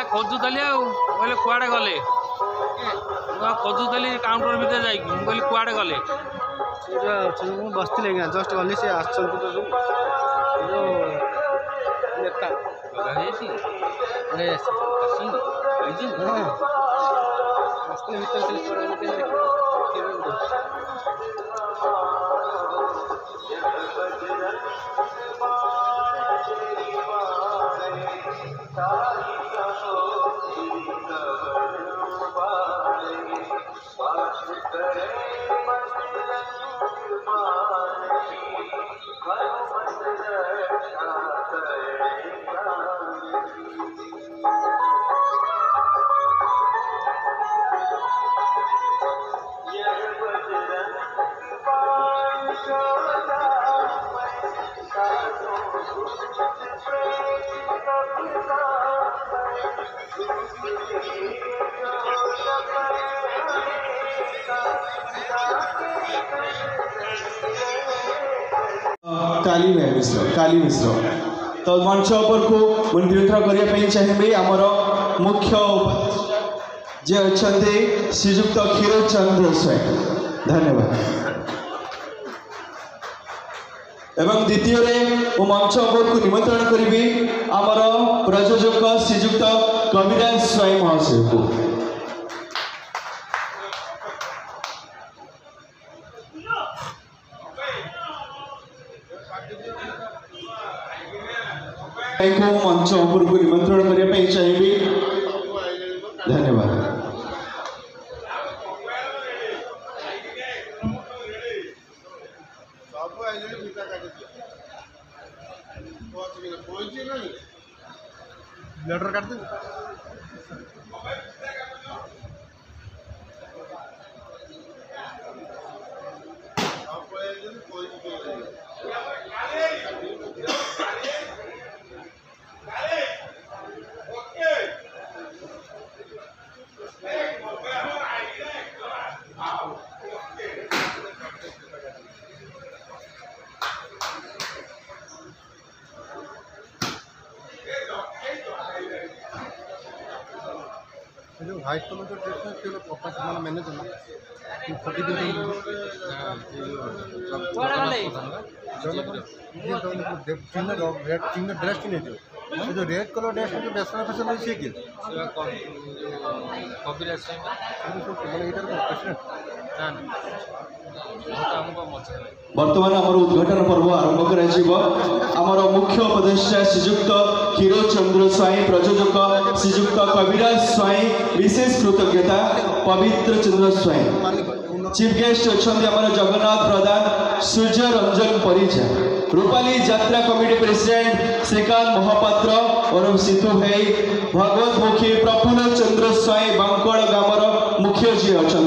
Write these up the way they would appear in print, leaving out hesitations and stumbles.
खोजुली आगे कुआड़े गले खोजुली काउंटर भितर जा कुआड़े गले बस जस्ट गली से नेता काली मिश्र तो मंच ऊपर को निमंत्रण करने चाहिए आमर मुख्य जे अच्छा श्रीजुक्त क्षीर चंद्र स्वयं धन्यवाद एवं द्वितीय मंच ऊपर को निमंत्रण करी आमर प्रयोजक श्रीजुक्त कविराज स्वयं महाशय को मंच ऊपर को निमंत्रण करने चाहिए धन्यवाद लेटर काट दे हाई स्कूल जो ट्रेडिशनल मैनेजर चिन्ह ड्रेस किने जो रेड कलर ड्रेस जो नेशनल ऑफिसर से कि वर्तमान आमर उद्घाटन पर्व आरंभ कर मुख्य उपदेष्टा श्रीजुक्त क्षीर चंद्र स्वाई प्रयोजक श्रीजुक्त कविराज स्वाई विशेष कृतज्ञता पवित्र चंद्र स्वाई चीफ गेस्ट अच्छा जगन्नाथ प्रधान सूर्य रंजन परिजा रूपाली यात्रा कमिटी प्रेसिडेंट श्रीकांत महापात्र और सीतु भाई भगवत मुखी प्रफुल्ल चंद्र स्वाई बांकड़ ग्रामर मुख्य जी अच्छा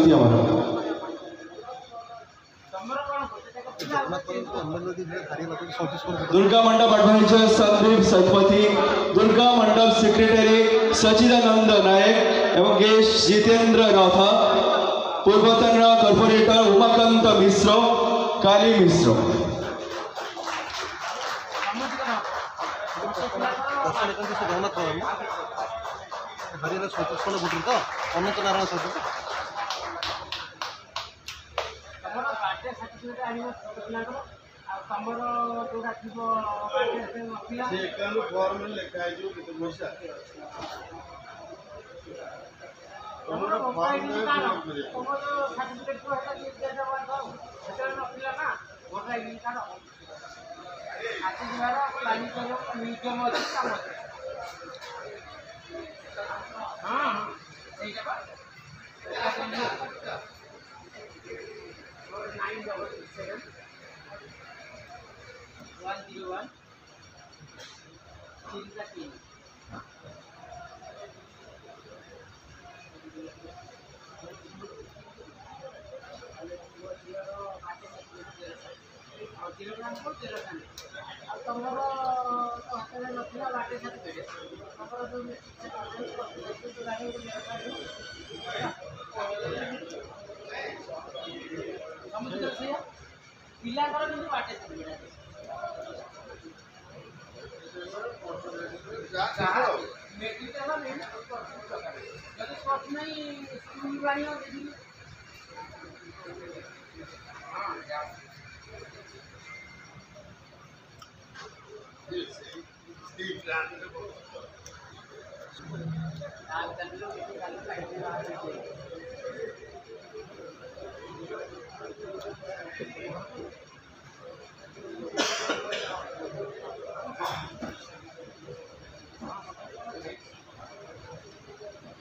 दुर्गा मंडप एडवाइजर संदीप सतपथी दुर्गा मंडप सेक्रेटरी सचिदानंद नायक एवं गेस्ट जितेंद्र राथा पूर्वतन कॉर्पोरेटर उमाकांत मिश्र काली मिश्र अनंत नारायण पिला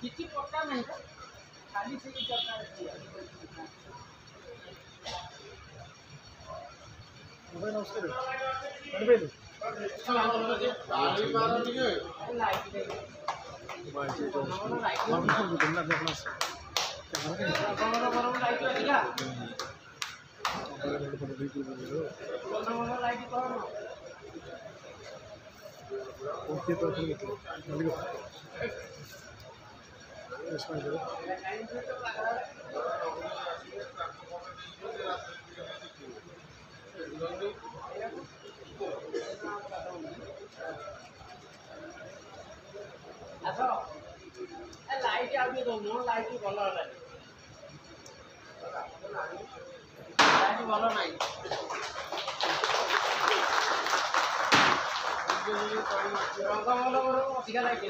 କିଛି ପଟା ନାହିଁ ଖାଲି ସେଇ ଦରକାର लाइट आगे दो लाइट भल लाइट भल ना रंग भल अधिका लाइट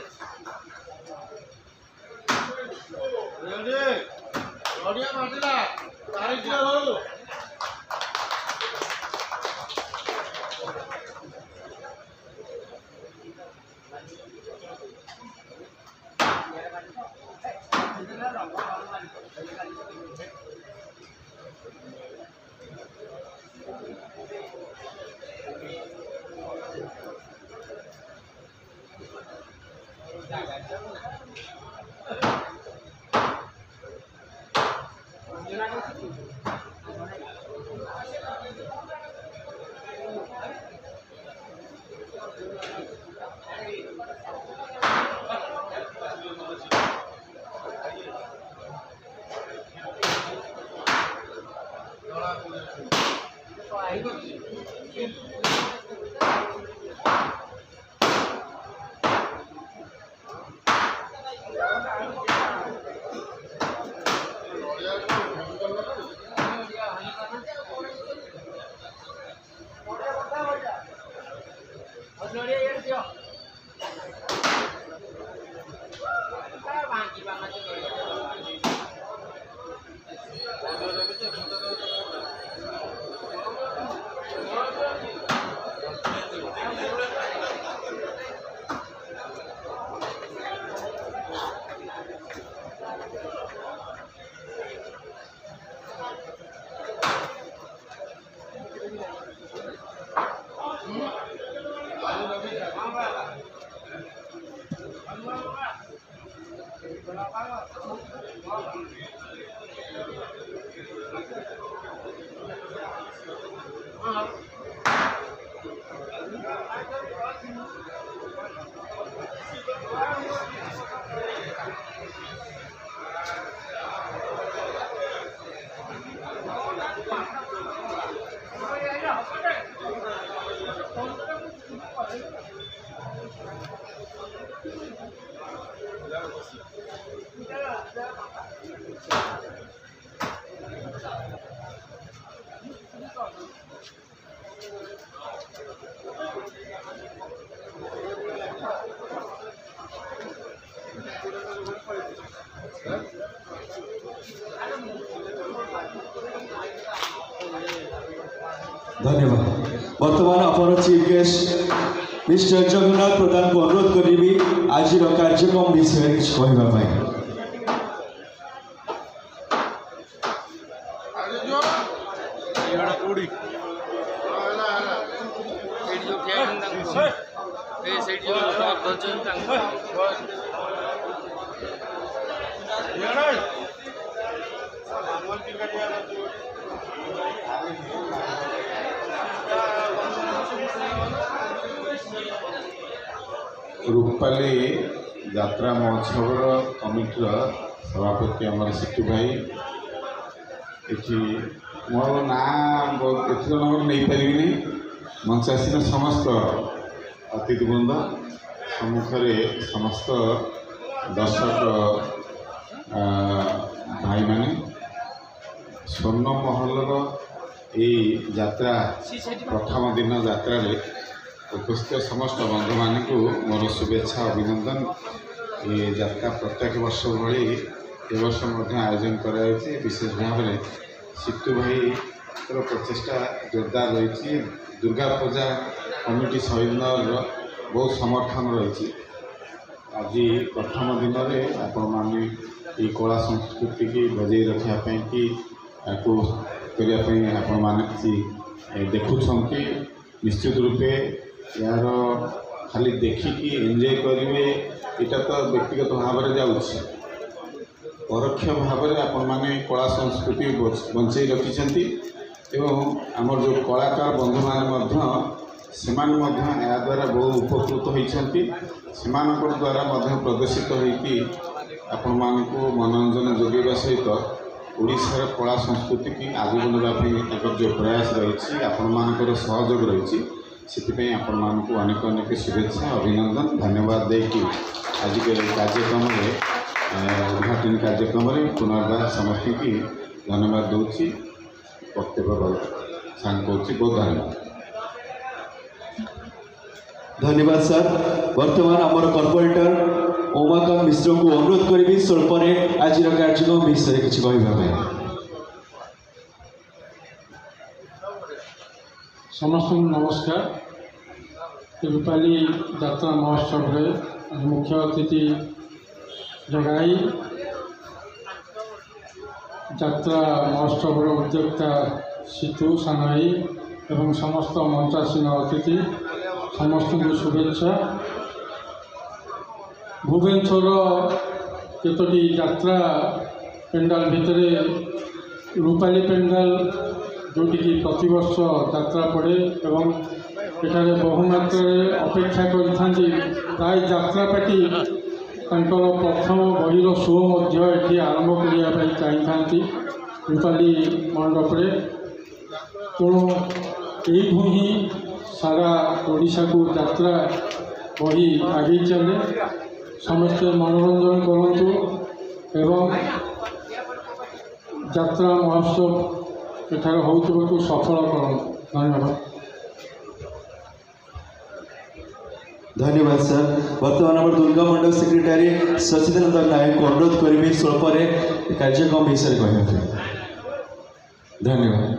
धन्यवाद। बर्तमान अपन चीफ गेस्ट मिस्टर जगन्नाथ प्रधान को अनुरोध करी आज कार्यक्रम विषय कहवाई। रूपाली यात्रा महोत्सव कमिटर सभापति आम सिटू भाई ये मोर ना एत जन नहीं पारि मंचासीन समस्त अतिथिवृंद ସମ୍ମୁଖରେ ସମସ୍ତ ଦର୍ଶକ ଭାଇମାନେ ସ୍ୱର୍ଣ୍ଣମହଲର ଏହି ଯାତ୍ରା ପ୍ରଥମ ଦିନ ଯାତ୍ରାରେ ଉପସ୍ଥିତ ସମସ୍ତ ବନ୍ଧୁମାନଙ୍କୁ ମୋର ଶୁଭେଚ୍ଛା ଅଭିନନ୍ଦନ। ଏ ଯାତ୍ରା ପ୍ରତ୍ୟେକ ବର୍ଷ ଭଳି ଏ ବର୍ଷ ମଧ୍ୟ ଆୟୋଜନ କରାଯାଇଛି। ବିଶେଷ ଭାବରେ ସିତୁ ଭାଇଙ୍କର ପ୍ରଚେଷ୍ଟା ଜୋରଦାର ରହିଛି। ଦୁର୍ଗା ପୂଜା କମିଟି ସୈନ୍ୟର ବହୁତ ସମର୍ଥନ ରହିଛି। ଆଜି ପ୍ରଥମ ଦିନରେ ଆପଣମାନେ এই କଳା ସଂସ୍କୃତିକି ବଜାଇ ରଖିବା ପାଇଁ କି ତାକୁ କରିବା ପାଇଁ ଆପଣମାନେ କିଛି ଦେଖୁଛନ୍ତି। ନିଶ୍ଚିତ ରୂପେ ଏହାର ଖାଲି ଦେଖିକି ଏନ୍ଜୟ କରିବେ ଏଇଟା ତ ବ୍ୟକ୍ତିଗତ ଭାବରେ ଯାଉଛି। ପରୋକ୍ଷ ଭାବରେ ଆପଣମାନେ କଳା ସଂସ୍କୃତି ବଞ୍ଚାଇ ରଖିଛନ୍ତି ଏବଂ ଆମର ଯେଉଁ କଳାକାର ବନ୍ଧୁମାନେ ମଧ୍ୟ ସେମାନେ ମଧ୍ୟ ଏହା ଦ୍ୱାରା ବହୁ ଉପକୃତ ହୋଇଛନ୍ତି। ସେମାନଙ୍କ ଦ୍ୱାରା ମଧ୍ୟ ପ୍ରଦର୍ଶିତ ହୋଇକି ଆପଣମାନଙ୍କୁ ମନୋରଞ୍ଜନ ଯୋଗାଇବା ସହିତ ଓଡ଼ିଶାର କଳା ସଂସ୍କୃତିକି ଆଗକୁ ନେବା ପାଇଁ ତାଙ୍କର ଯେଉଁ ପ୍ରୟାସ ରହିଛି ଆପଣମାନଙ୍କର ସହଯୋଗ ରହିଛି ସେଥିପାଇଁ ଆପଣମାନଙ୍କୁ ଅନେକ ଅନେକ ଶୁଭେଚ୍ଛା ଅଭିନନ୍ଦନ ଧନ୍ୟବାଦ ଦେଇକି ଆଜିକାର କାର୍ଯ୍ୟକ୍ରମରେ ଉଦ୍ଘାଟନୀ କାର୍ଯ୍ୟକ୍ରମରେ ପୁନର୍ବାର ସମସ୍ତଙ୍କୁ ଧନ୍ୟବାଦ ଦେଉଛି। ବକ୍ତବ୍ୟ ସାଙ୍ଗ କରୁଛି। ବହୁତ ଧନ୍ୟବାଦ। धन्यवाद सर। वर्तमान आमर कर्पोरेटर उमाकांत मिश्र को अनुरोध करी स्वल्प आज कार्यक्रम विषय किसी कहवाई। समस्त नमस्कार। रूपाली यात्रा महोत्सव मुख्य अतिथि जगाई यात्रा महोत्सव उद्योक्ता सीतु सानाई एवं समस्त मंचासीन अतिथि समस्त को शुभेच्छा। भुवनेश्वर केतोटी यात्रा पेंडाल भितर रूपाली पेंडाल जोटिकी प्रतिवर्ष यात्रा पड़े एवं एठारे बहुमात्रा अपेक्षा करि प्राय यात्रा पार्टी तांकर प्रथम बहिर शो एठी आरंभ करने चाहिए रूपाली मंडपरे। तेणु यू ही सारा ओडिशा को यात्रा बही आगे चले समस्ते मनोरंजन करंतु एवं यात्रा महोत्सव एठार होउतबा सफल करंतु। धन्यवाद। धन्यवाद सर। वर्तमान आम दुर्गा मंडल सेक्रेटरी सचिदानंद नायक को अनुरोध करी स्वल्प कार्यक्रम विषय कहवा। धन्यवाद।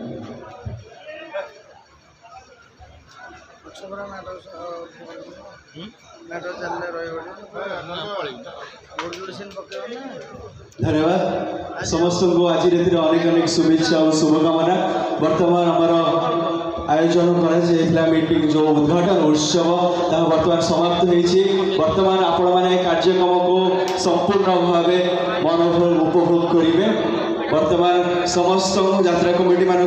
धन्यवाद समस्त को आज रातिर अनेक अनेक शुभेच्छा और शुभकामना। वर्तमान आमर आयोजन करा मीटिंग जो उद्घाटन उत्सव वर्तमान समाप्त होती। वर्तमान आपण मैंने कार्यक्रम को संपूर्ण भाव मनोभव उपभोग करेंगे। वर्तमान समस्त यात्रा कमिटी मान